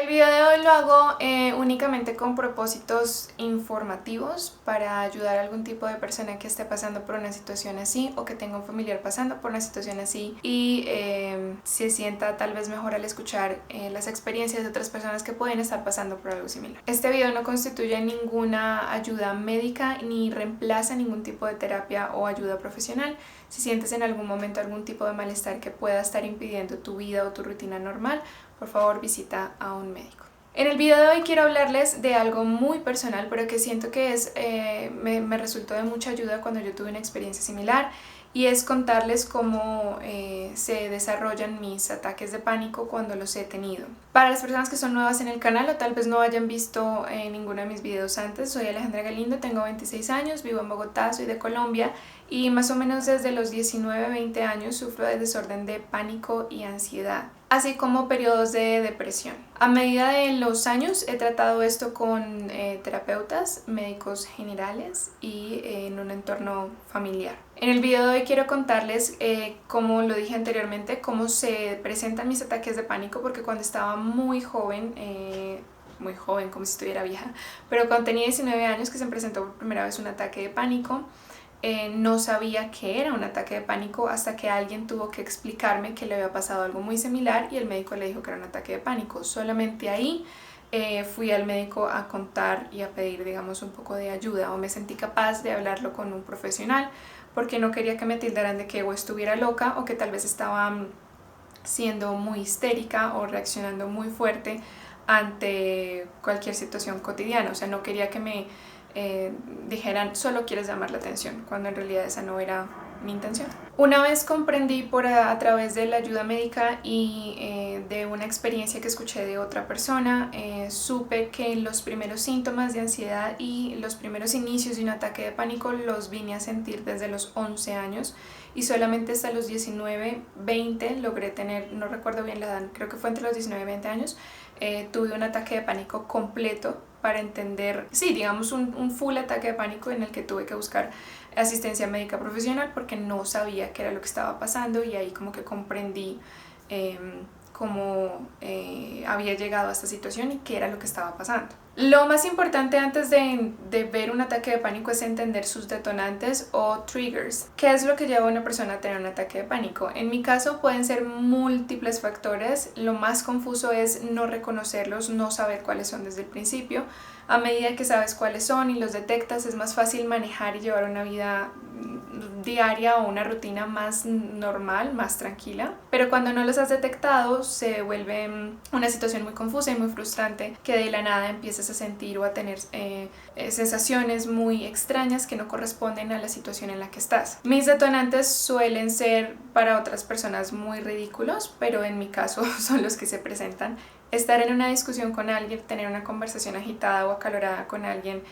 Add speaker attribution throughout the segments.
Speaker 1: El video de hoy lo hago únicamente con propósitos informativos para ayudar a algún tipo de persona que esté pasando por una situación así o que tenga un familiar pasando por una situación así y se sienta tal vez mejor al escuchar las experiencias de otras personas que pueden estar pasando por algo similar. Este video no constituye ninguna ayuda médica ni reemplaza ningún tipo de terapia o ayuda profesional. Si sientes en algún momento algún tipo de malestar que pueda estar impidiendo tu vida o tu rutina normal, por favor visita a un médico. En el video de hoy quiero hablarles de algo muy personal, pero que siento que me resultó de mucha ayuda cuando yo tuve una experiencia similar, y es contarles cómo se desarrollan mis ataques de pánico cuando los he tenido. Para las personas que son nuevas en el canal o tal vez no hayan visto ninguno de mis videos antes, soy Alejandra Galindo, tengo 26 años, vivo en Bogotá, soy de Colombia y más o menos desde los 19-20 años sufro de desorden de pánico y ansiedad, así como periodos de depresión. A medida de los años he tratado esto con terapeutas, médicos generales y en un entorno familiar. En el video de hoy quiero contarles, como lo dije anteriormente, cómo se presentan mis ataques de pánico, porque cuando estaba muy joven como si estuviera vieja, pero cuando tenía 19 años que se me presentó por primera vez un ataque de pánico, no sabía que era un ataque de pánico hasta que alguien tuvo que explicarme que le había pasado algo muy similar y el médico le dijo que era un ataque de pánico. Solamente ahí fui al médico a contar y a pedir, digamos, un poco de ayuda, o me sentí capaz de hablarlo con un profesional, porque no quería que me tildaran de que o estuviera loca o que tal vez estaba siendo muy histérica o reaccionando muy fuerte ante cualquier situación cotidiana. O sea, no quería que me dijeran solo quieres llamar la atención, cuando en realidad esa no era mi intención. Una vez comprendí a través de la ayuda médica y de una experiencia que escuché de otra persona, supe que los primeros síntomas de ansiedad y los primeros inicios de un ataque de pánico los vine a sentir desde los 11 años y solamente hasta los 19-20 logré tener, no recuerdo bien la edad, creo que fue entre los 19 y 20 años, tuve un ataque de pánico completo para entender, sí, digamos un full ataque de pánico en el que tuve que buscar asistencia médica profesional porque no sabía qué era lo que estaba pasando, y ahí como que comprendí cómo había llegado a esta situación y qué era lo que estaba pasando. Lo más importante antes de ver un ataque de pánico es entender sus detonantes o triggers. ¿Qué es lo que lleva a una persona a tener un ataque de pánico? En mi caso pueden ser múltiples factores. Lo más confuso es no reconocerlos, no saber cuáles son desde el principio. A medida que sabes cuáles son y los detectas, es más fácil manejar y llevar una vida diaria o una rutina más normal, más tranquila. Pero cuando no los has detectado, se vuelve una situación muy confusa y muy frustrante, que de la nada empiezas a sentir o a tener sensaciones muy extrañas que no corresponden a la situación en la que estás. Mis detonantes suelen ser para otras personas muy ridículos, pero en mi caso son los que se presentan. Estar en una discusión con alguien, tener una conversación agitada o acalorada con alguien,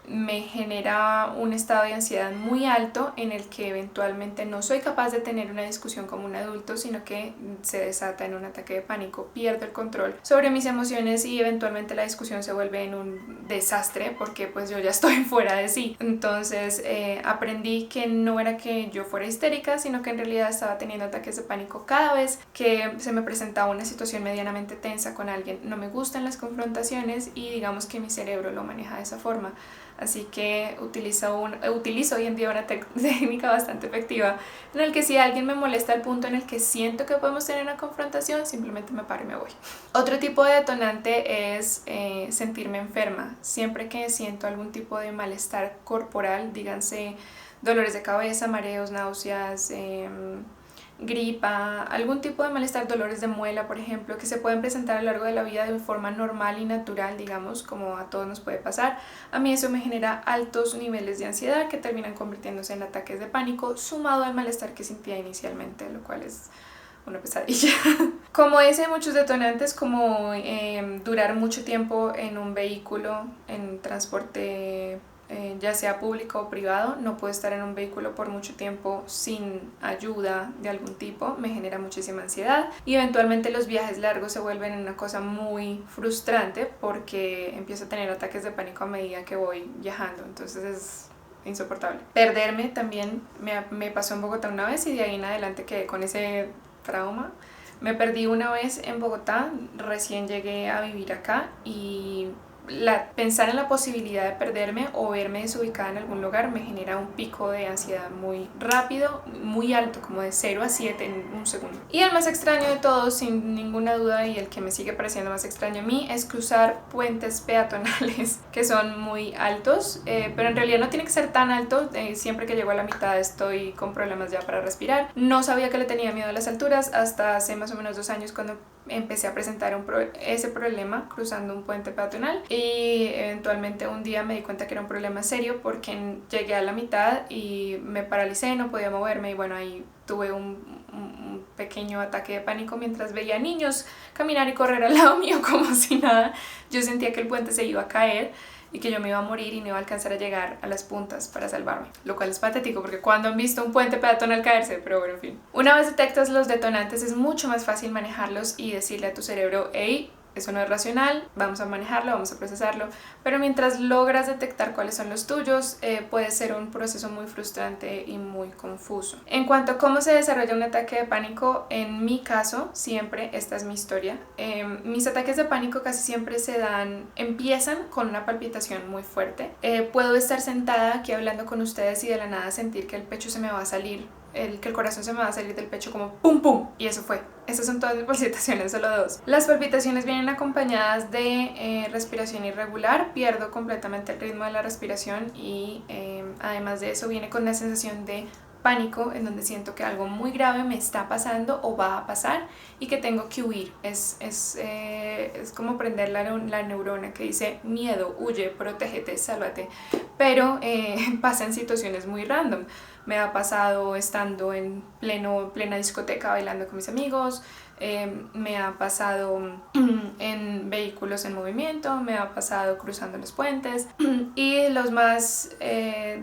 Speaker 1: me genera un estado de ansiedad muy alto en el que eventualmente no soy capaz de tener una discusión como un adulto, sino que se desata en un ataque de pánico, pierdo el control sobre mis emociones y eventualmente la discusión se vuelve en un desastre porque pues yo ya estoy fuera de sí. Entonces aprendí que no era que yo fuera histérica, sino que en realidad estaba teniendo ataques de pánico cada vez que se me presentaba una situación medianamente tensa con alguien. No me gustan las confrontaciones y digamos que mi cerebro lo maneja de esa forma. Así que utilizo hoy en día una técnica bastante efectiva en el que si alguien me molesta al punto en el que siento que podemos tener una confrontación, simplemente me paro y me voy. Otro tipo de detonante es sentirme enferma. Siempre que siento algún tipo de malestar corporal, díganse dolores de cabeza, mareos, náuseas, gripa, algún tipo de malestar, dolores de muela, por ejemplo, que se pueden presentar a lo largo de la vida de forma normal y natural, digamos, como a todos nos puede pasar. A mí eso me genera altos niveles de ansiedad que terminan convirtiéndose en ataques de pánico, sumado al malestar que sentía inicialmente, lo cual es una pesadilla. Como ese, hay muchos detonantes como durar mucho tiempo en un vehículo, en transporte ya sea público o privado. No puedo estar en un vehículo por mucho tiempo sin ayuda de algún tipo, me genera muchísima ansiedad, y eventualmente los viajes largos se vuelven una cosa muy frustrante porque empiezo a tener ataques de pánico a medida que voy viajando, entonces es insoportable. Perderme también me pasó en Bogotá una vez y de ahí en adelante quedé con ese trauma Me perdí una vez en Bogotá, recién llegué a vivir acá y pensar en la posibilidad de perderme o verme desubicada en algún lugar me genera un pico de ansiedad muy rápido, muy alto, como de 0 a 7 en un segundo. Y el más extraño de todos, sin ninguna duda, y el que me sigue pareciendo más extraño a mí, es cruzar puentes peatonales que son muy altos, pero en realidad no tiene que ser tan alto. Siempre que llego a la mitad estoy con problemas ya para respirar. No sabía que le tenía miedo a las alturas hasta hace más o menos 2 años, cuando empecé a presentar ese problema cruzando un puente peatonal, y eventualmente un día me di cuenta que era un problema serio porque llegué a la mitad y me paralicé, no podía moverme, y bueno, ahí tuve un pequeño ataque de pánico mientras veía niños caminar y correr al lado mío como si nada. Yo sentía que el puente se iba a caer y que yo me iba a morir y no iba a alcanzar a llegar a las puntas para salvarme, lo cual es patético porque cuando han visto un puente peatonal caerse, pero bueno, en fin. Una vez detectas los detonantes es mucho más fácil manejarlos y decirle a tu cerebro, hey, eso no es racional, vamos a manejarlo, vamos a procesarlo, pero mientras logras detectar cuáles son los tuyos, puede ser un proceso muy frustrante y muy confuso. En cuanto a cómo se desarrolla un ataque de pánico, en mi caso, siempre, esta es mi historia, mis ataques de pánico casi siempre empiezan con una palpitación muy fuerte. Puedo estar sentada aquí hablando con ustedes y de la nada sentir que el pecho se me va a salir, que el corazón se me va a salir del pecho como pum pum, y eso fue. Esas son todas mis palpitaciones, solo 2. Las palpitaciones vienen acompañadas de respiración irregular, pierdo completamente el ritmo de la respiración y además de eso viene con una sensación de pánico en donde siento que algo muy grave me está pasando o va a pasar y que tengo que huir. Es como prender la neurona que dice miedo, huye, protégete, sálvate, pero pasa en situaciones muy random. Me ha pasado estando en plena discoteca bailando con mis amigos, me ha pasado en vehículos en movimiento, me ha pasado cruzando los puentes y los más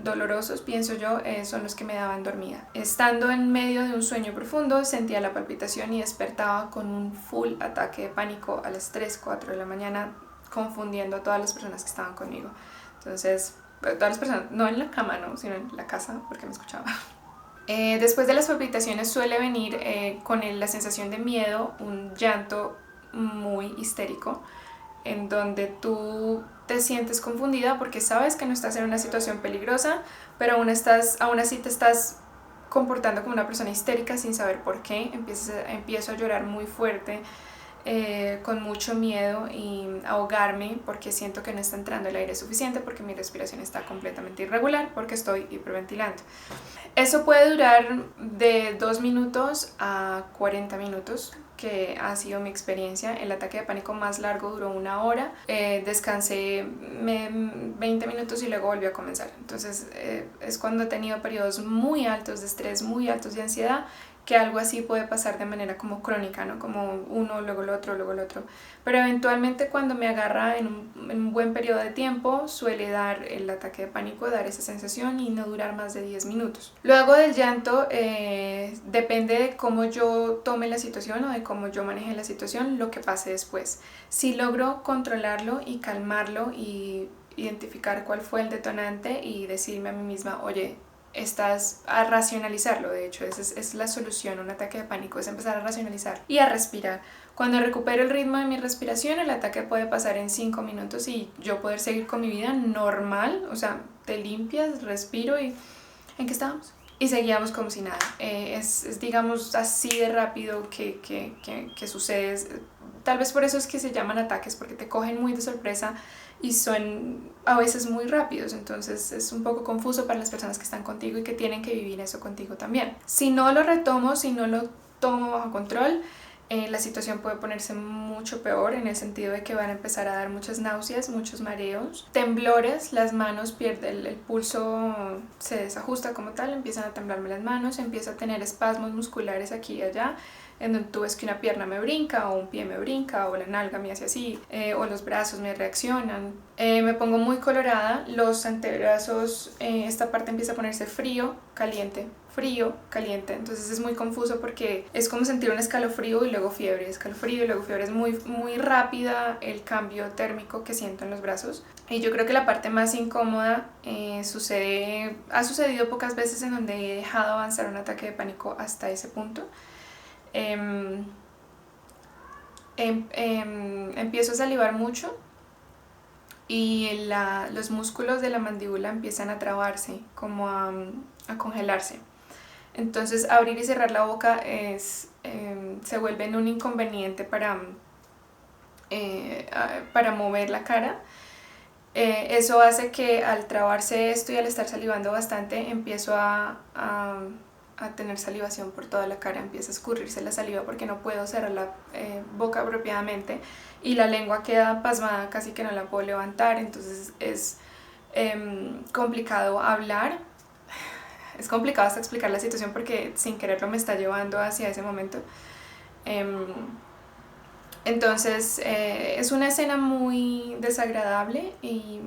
Speaker 1: dolorosos, pienso yo, son los que me daban dormida. Estando en medio de un sueño profundo sentía la palpitación y despertaba con un full ataque de pánico a las 3, 4 de la mañana, confundiendo a todas las personas que estaban conmigo. Entonces, todas las personas, no en la cama, no, sino en la casa, porque me escuchaba. Después de las palpitaciones suele venir con la sensación de miedo, un llanto muy histérico, en donde tú te sientes confundida porque sabes que no estás en una situación peligrosa, pero aún así te estás comportando como una persona histérica sin saber por qué. Empiezo a llorar muy fuerte, con mucho miedo, y ahogarme porque siento que no está entrando el aire suficiente, porque mi respiración está completamente irregular, porque estoy hiperventilando. Eso puede durar de 2 minutos a 40 minutos, que ha sido mi experiencia. El ataque de pánico más largo duró 1 hora, descansé 20 minutos y luego volví a comenzar. Entonces es cuando he tenido periodos muy altos de estrés, muy altos de ansiedad, que algo así puede pasar de manera como crónica, ¿no? Como uno, luego el otro, luego el otro. Pero eventualmente cuando me agarra en un buen periodo de tiempo, suele dar el ataque de pánico, dar esa sensación y no durar más de 10 minutos. Luego del llanto, depende de cómo yo tome la situación o de cómo yo maneje la situación, lo que pase después. Si logro controlarlo y calmarlo y identificar cuál fue el detonante y decirme a mí misma, oye, estás a racionalizarlo. De hecho, esa es la solución a un ataque de pánico, es empezar a racionalizar y a respirar. Cuando recupero el ritmo de mi respiración, el ataque puede pasar en 5 minutos y yo poder seguir con mi vida normal. O sea, te limpias, respiro y ¿en qué estábamos? Y seguíamos como si nada. Es digamos así de rápido que sucede. Tal vez por eso es que se llaman ataques, porque te cogen muy de sorpresa y son a veces muy rápidos. Entonces es un poco confuso para las personas que están contigo y que tienen que vivir eso contigo también. Si no lo retomo, si no lo tomo bajo control, la situación puede ponerse mucho peor, en el sentido de que van a empezar a dar muchas náuseas, muchos mareos, temblores, las manos pierden el pulso, se desajusta como tal, empiezan a temblarme las manos, empiezo a tener espasmos musculares aquí y allá, en donde tú ves que una pierna me brinca o un pie me brinca o la nalga me hace así, o los brazos me reaccionan. Me pongo muy colorada, los antebrazos, esta parte empieza a ponerse frío, caliente, frío, caliente. Entonces es muy confuso porque es como sentir un escalofrío y luego fiebre, escalofrío y luego fiebre. Es muy, muy rápida el cambio térmico que siento en los brazos. Y yo creo que la parte más incómoda ha sucedido pocas veces en donde he dejado avanzar un ataque de pánico hasta ese punto. empiezo a salivar mucho y los músculos de la mandíbula empiezan a trabarse, como a congelarse. Entonces abrir y cerrar la boca se vuelve un inconveniente para mover la cara. Eso hace que al trabarse esto y al estar salivando bastante empiezo a tener salivación por toda la cara, empieza a escurrirse la saliva porque no puedo cerrar la boca apropiadamente y la lengua queda pasmada, casi que no la puedo levantar, entonces es complicado hablar, es complicado hasta explicar la situación porque sin quererlo me está llevando hacia ese momento. Entonces es una escena muy desagradable y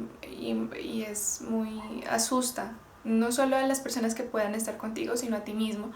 Speaker 1: es muy asusta, no solo a las personas que puedan estar contigo, sino a ti mismo,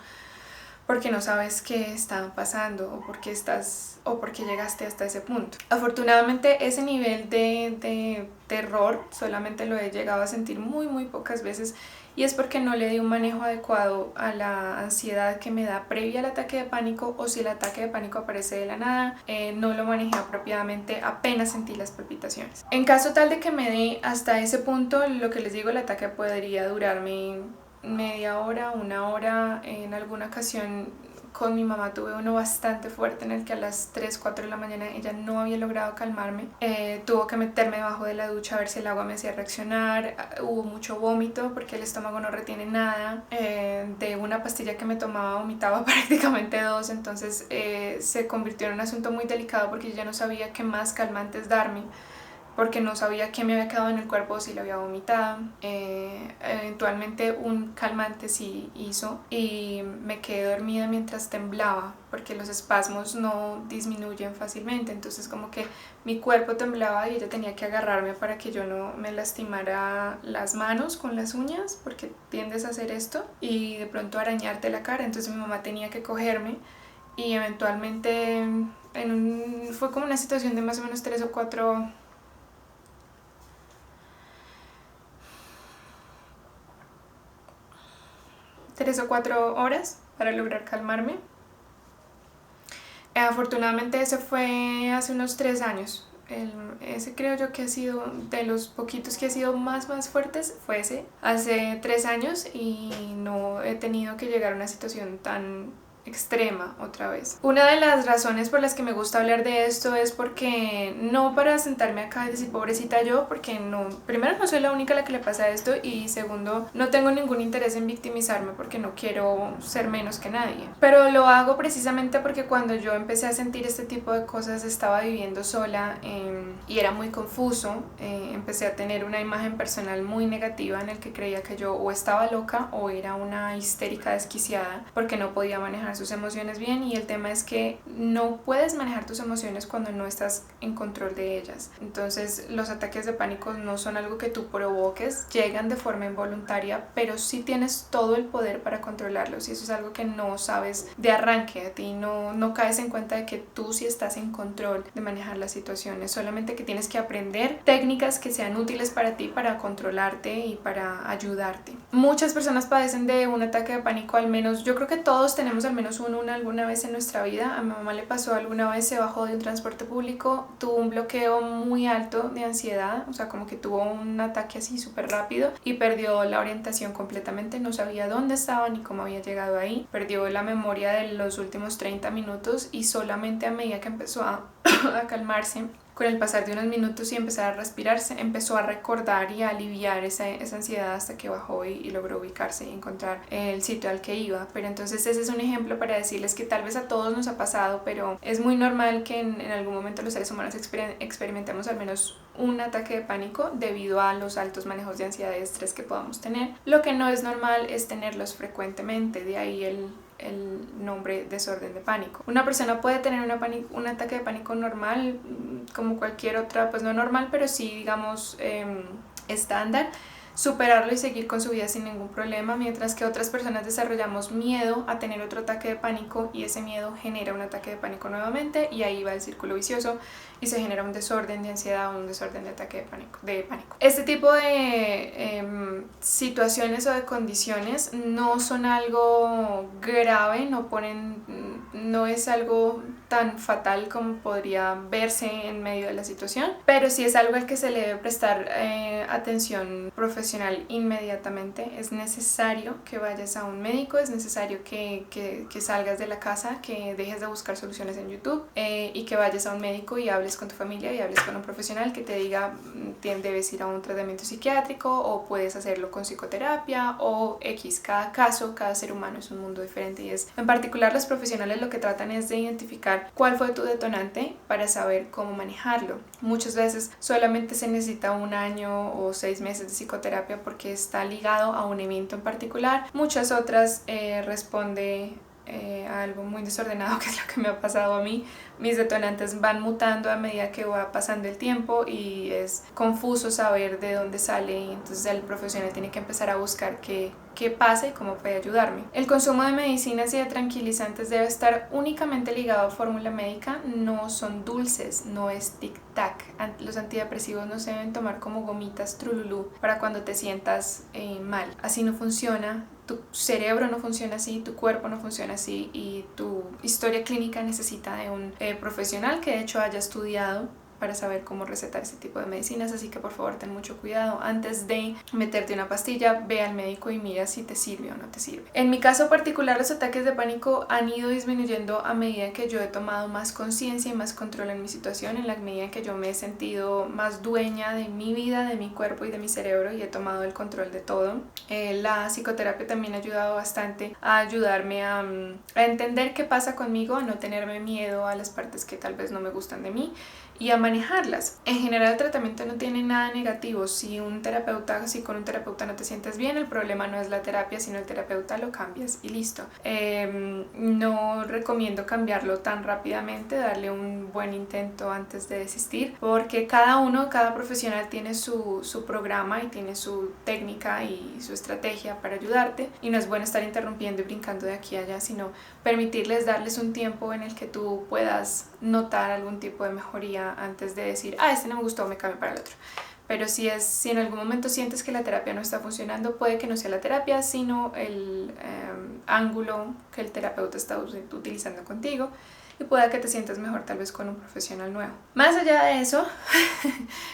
Speaker 1: porque no sabes qué está pasando o por qué llegaste hasta ese punto. Afortunadamente ese nivel de terror solamente lo he llegado a sentir muy pocas veces, y es porque no le di un manejo adecuado a la ansiedad que me da previa al ataque de pánico, o si el ataque de pánico aparece de la nada, no lo manejé apropiadamente apenas sentí las palpitaciones. En caso tal de que me dé hasta ese punto, lo que les digo, el ataque podría durarme media hora, una hora. En alguna ocasión con mi mamá tuve uno bastante fuerte en el que a las 3, 4 de la mañana ella no había logrado calmarme. Tuvo que meterme debajo de la ducha a ver si el agua me hacía reaccionar. Hubo mucho vómito porque el estómago no retiene nada. De una pastilla que me tomaba vomitaba prácticamente 2, entonces se convirtió en un asunto muy delicado porque yo ya no sabía qué más calmantes darme, porque no sabía qué me había quedado en el cuerpo o si lo había vomitado. Eventualmente un calmante sí hizo y me quedé dormida mientras temblaba, porque los espasmos no disminuyen fácilmente, entonces como que mi cuerpo temblaba y ella tenía que agarrarme para que yo no me lastimara las manos con las uñas, porque tiendes a hacer esto y de pronto arañarte la cara, entonces mi mamá tenía que cogerme y eventualmente fue como una situación de más o menos 3 o 4 horas para lograr calmarme. Afortunadamente ese fue hace unos 3 años. Ese creo yo que ha sido de los poquitos que ha sido más fuertes, fue ese. Hace 3 años y no he tenido que llegar a una situación tan extrema otra vez. Una de las razones por las que me gusta hablar de esto es porque no para sentarme acá y decir pobrecita yo, porque no, primero no soy la única a la que le pasa esto, y segundo no tengo ningún interés en victimizarme porque no quiero ser menos que nadie, pero lo hago precisamente porque cuando yo empecé a sentir este tipo de cosas estaba viviendo sola y era muy confuso. Empecé a tener una imagen personal muy negativa en el que creía que yo o estaba loca o era una histérica desquiciada porque no podía manejar sus emociones bien, y el tema es que no puedes manejar tus emociones cuando no estás en control de ellas. Entonces los ataques de pánico no son algo que tú provoques, llegan de forma involuntaria, pero sí tienes todo el poder para controlarlos, y eso es algo que no sabes de arranque. A ti no caes en cuenta de que tú sí estás en control de manejar las situaciones, solamente que tienes que aprender técnicas que sean útiles para ti, para controlarte y para ayudarte. Muchas personas padecen de un ataque de pánico, al menos yo creo que todos tenemos al menos una alguna vez en nuestra vida. A mi mamá le pasó alguna vez, se bajó de un transporte público, tuvo un bloqueo muy alto de ansiedad, o sea como que tuvo un ataque así súper rápido y perdió la orientación completamente, no sabía dónde estaba ni cómo había llegado ahí, perdió la memoria de los últimos 30 minutos y solamente a medida que empezó a calmarse con el pasar de unos minutos y empezar a respirarse, empezó a recordar y a aliviar esa ansiedad hasta que bajó y logró ubicarse y encontrar el sitio al que iba. Pero entonces ese es un ejemplo para decirles que tal vez a todos nos ha pasado, pero es muy normal que en algún momento los seres humanos experimentemos al menos un ataque de pánico debido a los altos manejos de ansiedad y estrés que podamos tener. Lo que no es normal es tenerlos frecuentemente, de ahí el nombre desorden de pánico. Una persona puede tener un ataque de pánico normal, como cualquier otra, pues no normal, pero sí digamos estándar, superarlo y seguir con su vida sin ningún problema, mientras que otras personas desarrollamos miedo a tener otro ataque de pánico y ese miedo genera un ataque de pánico nuevamente y ahí va el círculo vicioso y se genera un desorden de ansiedad o un desorden de ataque de pánico. Este tipo de situaciones o de condiciones no son algo grave, no es algo tan fatal como podría verse en medio de la situación, pero sí es algo al que se le debe prestar atención profesional inmediatamente. Es necesario que vayas a un médico, es necesario que salgas de la casa, que dejes de buscar soluciones en YouTube y que vayas a un médico y hables con tu familia y hables con un profesional que te diga debes ir a un tratamiento psiquiátrico o puedes hacerlo con psicoterapia o X. Cada caso, cada ser humano es un mundo diferente y en particular los profesionales lo que tratan es de identificar cuál fue tu detonante para saber cómo manejarlo. Muchas veces solamente se necesita 1 año o 6 meses de psicoterapia porque está ligado a un evento en particular. Muchas otras responde a algo muy desordenado, que es lo que me ha pasado a mí. Mis detonantes van mutando a medida que va pasando el tiempo y es confuso saber de dónde sale, y entonces el profesional tiene que empezar a buscar qué pasa y cómo puede ayudarme. El consumo de medicinas y de tranquilizantes debe estar únicamente ligado a fórmula médica, no son dulces, no es tic-tac. Los antidepresivos no se deben tomar como gomitas trululú para cuando te sientas mal. Así no funciona. Tu cerebro no funciona así, tu cuerpo no funciona así y tu historia clínica necesita de un profesional que de hecho haya estudiado para saber cómo recetar ese tipo de medicinas, así que por favor ten mucho cuidado. Antes de meterte una pastilla, ve al médico y mira si te sirve o no te sirve. En mi caso particular, los ataques de pánico han ido disminuyendo a medida que yo he tomado más conciencia y más control en mi situación, en la medida en que yo me he sentido más dueña de mi vida, de mi cuerpo y de mi cerebro y he tomado el control de todo. La psicoterapia también ha ayudado bastante a ayudarme a entender qué pasa conmigo, a no tenerme miedo a las partes que tal vez no me gustan de mí y a manejarlas. En general el tratamiento no tiene nada negativo. Si con un terapeuta no te sientes bien, el problema no es la terapia, sino el terapeuta, lo cambias y listo. No recomiendo cambiarlo tan rápidamente, darle un buen intento antes de desistir, porque cada profesional tiene su programa y tiene su técnica y su estrategia para ayudarte, y no es bueno estar interrumpiendo y brincando de aquí a allá, sino darles un tiempo en el que tú puedas notar algún tipo de mejoría antes de decir, este no me gustó, me cambio para el otro. Pero si en algún momento sientes que la terapia no está funcionando, puede que no sea la terapia, sino el ángulo que el terapeuta está utilizando contigo, y pueda que te sientas mejor tal vez con un profesional nuevo. Más allá de eso,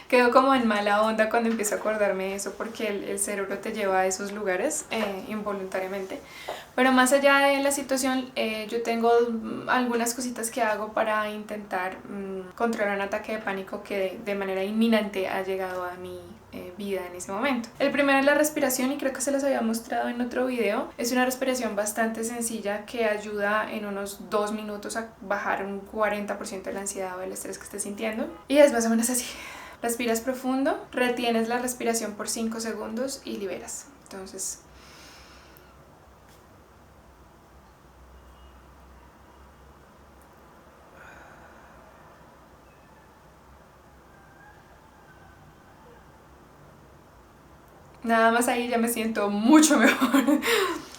Speaker 1: quedo como en mala onda cuando empiezo a acordarme de eso, porque el cerebro te lleva a esos lugares involuntariamente. Pero más allá de la situación, yo tengo algunas cositas que hago para intentar controlar un ataque de pánico que de manera inminente ha llegado a mi vida en ese momento. El primero es la respiración, y creo que se los había mostrado en otro video. Es una respiración bastante sencilla que ayuda en unos 2 minutos a bajar un 40% de la ansiedad o del estrés que estés sintiendo, y es más o menos así. Respiras profundo, retienes la respiración por 5 segundos y liberas. Entonces nada más ahí ya me siento mucho mejor.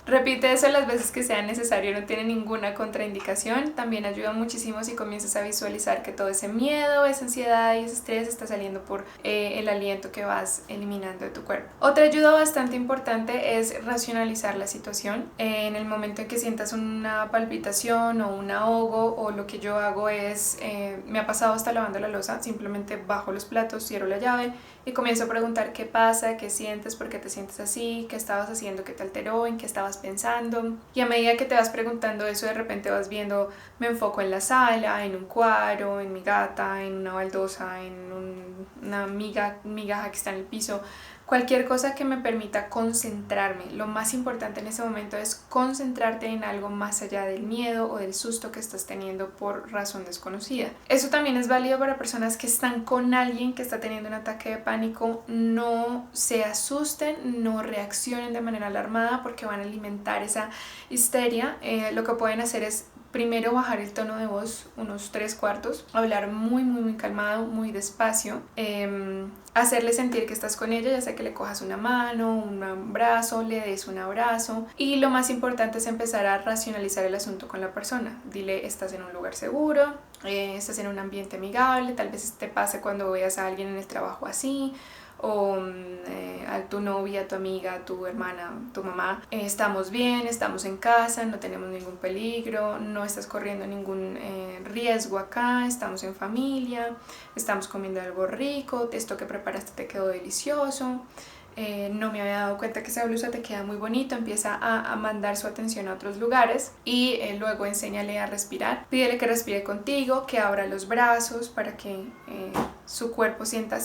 Speaker 1: Repite eso las veces que sea necesario, no tiene ninguna contraindicación. También ayuda muchísimo si comienzas a visualizar que todo ese miedo, esa ansiedad y ese estrés está saliendo por el aliento que vas eliminando de tu cuerpo. Otra ayuda bastante importante es racionalizar la situación. En el momento en que sientas una palpitación o un ahogo, o lo que yo hago es, me ha pasado hasta lavando la loza, simplemente bajo los platos, cierro la llave y comienzo a preguntar qué pasa, qué sientes, por qué te sientes así, qué estabas haciendo, qué te alteró, en qué estabas pensando. Y a medida que te vas preguntando eso, de repente vas viendo, me enfoco en la sala, en un cuadro, en mi gata, en una baldosa, en una migaja que está en el piso. Cualquier cosa que me permita concentrarme. Lo más importante en ese momento es concentrarte en algo más allá del miedo o del susto que estás teniendo por razón desconocida. Eso también es válido para personas que están con alguien que está teniendo un ataque de pánico. No se asusten, no reaccionen de manera alarmada, porque van a alimentar esa histeria. Lo que pueden hacer es primero bajar el tono de voz unos 3/4, hablar muy calmado, muy despacio, hacerle sentir que estás con ella, ya sea que le cojas una mano, un brazo, le des un abrazo, y lo más importante es empezar a racionalizar el asunto con la persona. Dile, estás en un lugar seguro, estás en un ambiente amigable, tal vez te pase cuando veas a alguien en el trabajo así, o a tu novia, a tu amiga, a tu hermana, a tu mamá, estamos bien, estamos en casa, no tenemos ningún peligro, no estás corriendo ningún riesgo acá, estamos en familia, estamos comiendo algo rico, esto que preparaste te quedó delicioso. No me había dado cuenta que esa blusa te queda muy bonita, empieza a mandar su atención a otros lugares y luego enséñale a respirar, pídele que respire contigo, que abra los brazos para que su cuerpo sienta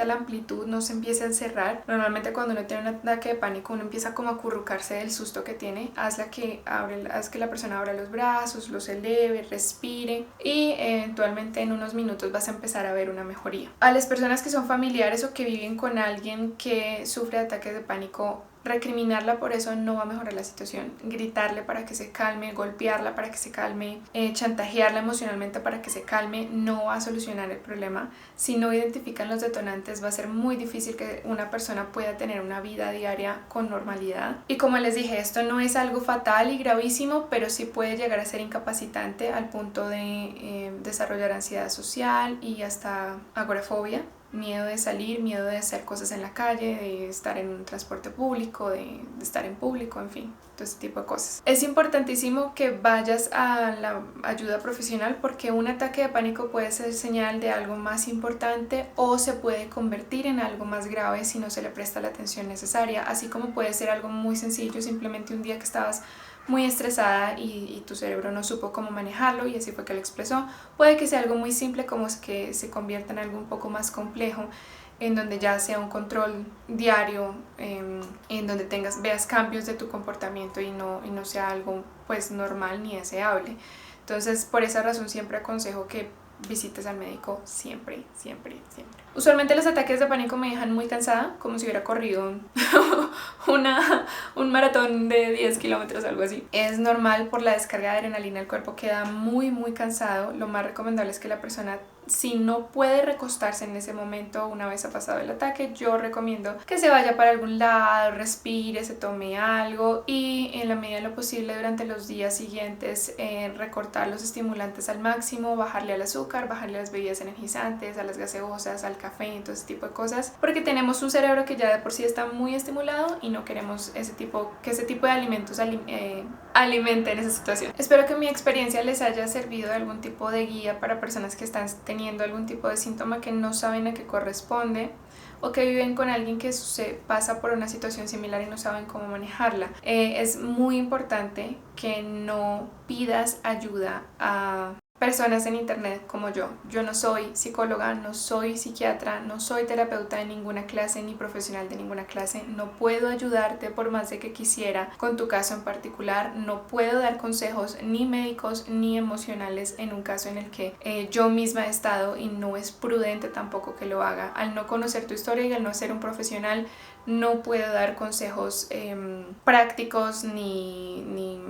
Speaker 1: la amplitud, no se empiece a encerrar. Normalmente cuando uno tiene un ataque de pánico uno empieza como a acurrucarse del susto que tiene. Haz que la persona abra los brazos, los eleve, respire y eventualmente en unos minutos vas a empezar a ver una mejoría. A las personas que son familiares o que viven con alguien que sufre de ataques de pánico, recriminarla por eso no va a mejorar la situación. Gritarle para que se calme, golpearla para que se calme, chantajearla emocionalmente para que se calme no va a solucionar el problema. Si no identifican los detonantes va a ser muy difícil que una persona pueda tener una vida diaria con normalidad. Y como les dije, esto no es algo fatal y gravísimo, pero sí puede llegar a ser incapacitante al punto de desarrollar ansiedad social y hasta agorafobia. Miedo de salir, miedo de hacer cosas en la calle, de estar en un transporte público, de estar en público, en fin, todo ese tipo de cosas. Es importantísimo que vayas a la ayuda profesional porque un ataque de pánico puede ser señal de algo más importante o se puede convertir en algo más grave si no se le presta la atención necesaria, así como puede ser algo muy sencillo, simplemente un día que estabas muy estresada y tu cerebro no supo cómo manejarlo y así fue que lo expresó. Puede que sea algo muy simple como es que se convierta en algo un poco más complejo, en donde ya sea un control diario, en donde veas cambios de tu comportamiento y no sea algo pues normal ni deseable. Entonces por esa razón siempre aconsejo que visites al médico siempre, siempre, siempre. Usualmente los ataques de pánico me dejan muy cansada, como si hubiera corrido un maratón de 10 kilómetros, algo así. Es normal por la descarga de adrenalina, el cuerpo queda muy muy cansado. Lo más recomendable es que la persona, si no puede recostarse en ese momento una vez ha pasado el ataque, yo recomiendo que se vaya para algún lado, respire, se tome algo y en la medida de lo posible durante los días siguientes recortar los estimulantes al máximo, bajarle al azúcar, bajarle a las bebidas energizantes, a las gaseosas, al café, todo ese tipo de cosas, porque tenemos un cerebro que ya de por sí está muy estimulado y no queremos que ese tipo de alimentos alimenten esa situación. Espero que mi experiencia les haya servido de algún tipo de guía para personas que están teniendo algún tipo de síntoma que no saben a qué corresponde o que viven con alguien que se pasa por una situación similar y no saben cómo manejarla. Es muy importante que no pidas ayuda a personas en internet como yo. Yo no soy psicóloga, no soy psiquiatra, no soy terapeuta de ninguna clase ni profesional de ninguna clase. No puedo ayudarte por más de que quisiera con tu caso en particular. No puedo dar consejos ni médicos ni emocionales en un caso en el que yo misma he estado y no es prudente tampoco que lo haga. Al no conocer tu historia y al no ser un profesional, no puedo dar consejos prácticos ni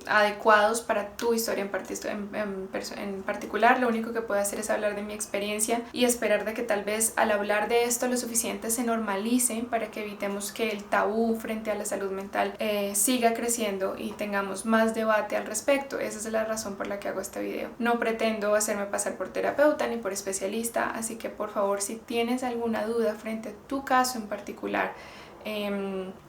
Speaker 1: adecuados para tu historia en particular. Lo único que puedo hacer es hablar de mi experiencia y esperar de que tal vez al hablar de esto lo suficiente se normalice para que evitemos que el tabú frente a la salud mental siga creciendo y tengamos más debate al respecto. Esa es la razón por la que hago este video. No pretendo hacerme pasar por terapeuta ni por especialista, así que por favor, si tienes alguna duda frente a tu caso en particular,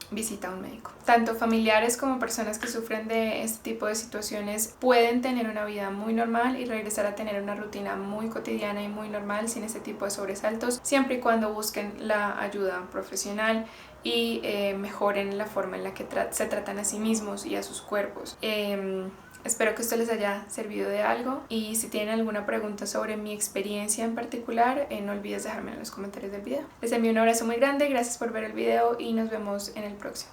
Speaker 1: visita a un médico. Tanto familiares como personas que sufren de este tipo de situaciones pueden tener una vida muy normal y regresar a tener una rutina muy cotidiana y muy normal sin este tipo de sobresaltos, siempre y cuando busquen la ayuda profesional y mejoren la forma en la que se tratan a sí mismos y a sus cuerpos. Espero que esto les haya servido de algo y si tienen alguna pregunta sobre mi experiencia en particular, no olvides dejármela en los comentarios del video. Les envío un abrazo muy grande, gracias por ver el video y nos vemos en el próximo.